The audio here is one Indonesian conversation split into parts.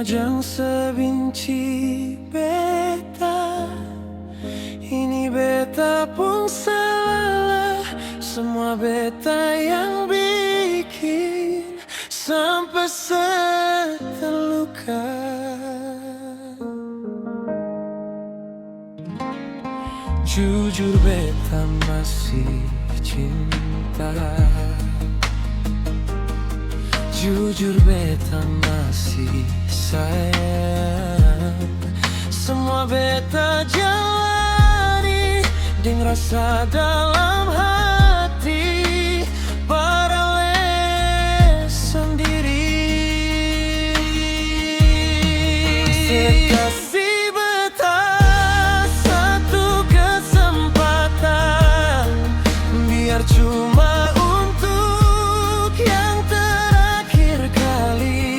ujang sebinci beta. Ini beta pun salah, semua beta yang bikin sampai terluka. Jujur beta masih cinta, jujur beta masih sayang. Semua beta jalani dengan rasa dalam hati, paralel sendiri. Sekasih beta satu kesempatan, biar cuma untuk yang terakhir kali.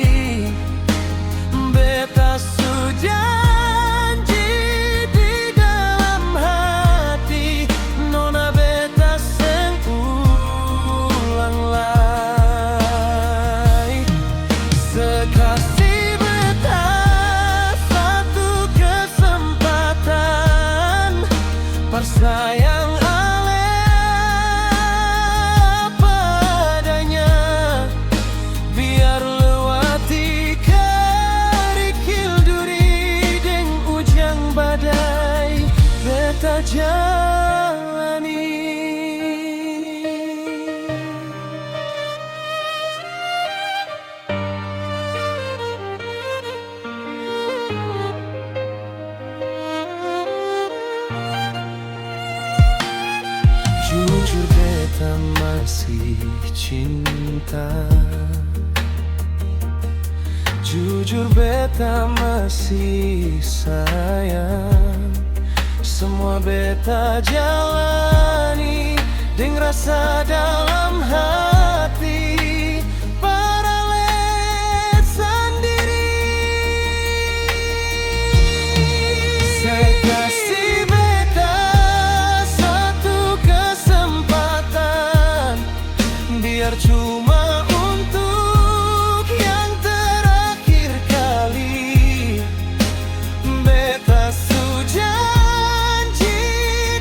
Beta sudah janji di dalam hati, nona beta seng ulang lagi. Sekasih beta satu kesempatan, persayang ale padanya, biar lewati kerikil duri deng ujang badai beta jalani. Jujur beta masih cinta, jujur beta masih sayang. Semua beta jalani dengan rasa dalam hati, paralel sendiri. Sekasih beta satu kesempatan, biar cuma untuk yang terakhir kali. Beta sudah janji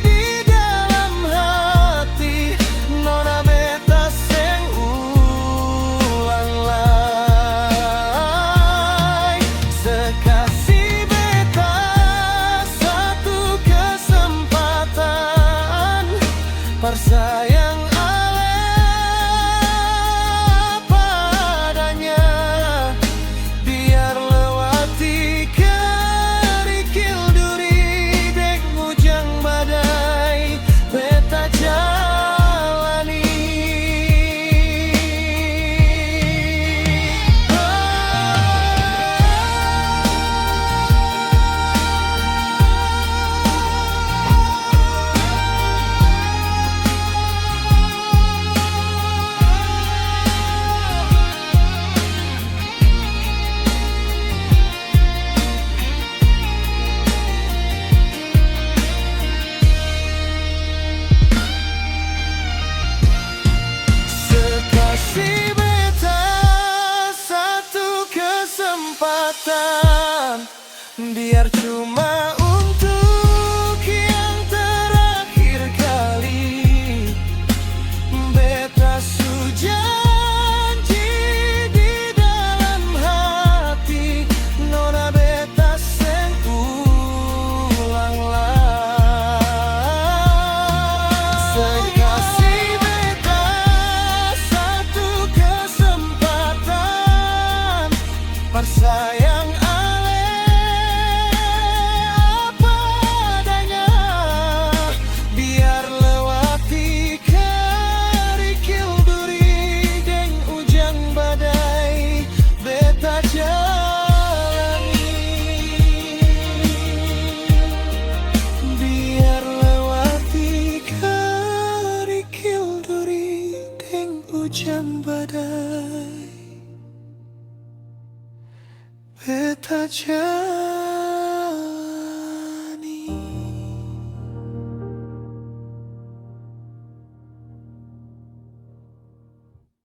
di dalam hati, nona beta seng ulang lagi. Sekasih beta satu kesempatan, persayang ale padanya, biar lewati kerikil duri dek ujang badai beta jalani. Sekasih beta satu kesempatan, biar cuma untuk yang terakhir kali. Beta sudah janji di dalam hati, nona beta seng ulang lagi. Sekasih beta satu kesempatan, persayang ale padanya, biar lewati kerikil duri deng ujang badai beta jalani. Biar lewati kerikil duri deng ujang badai beta jalani.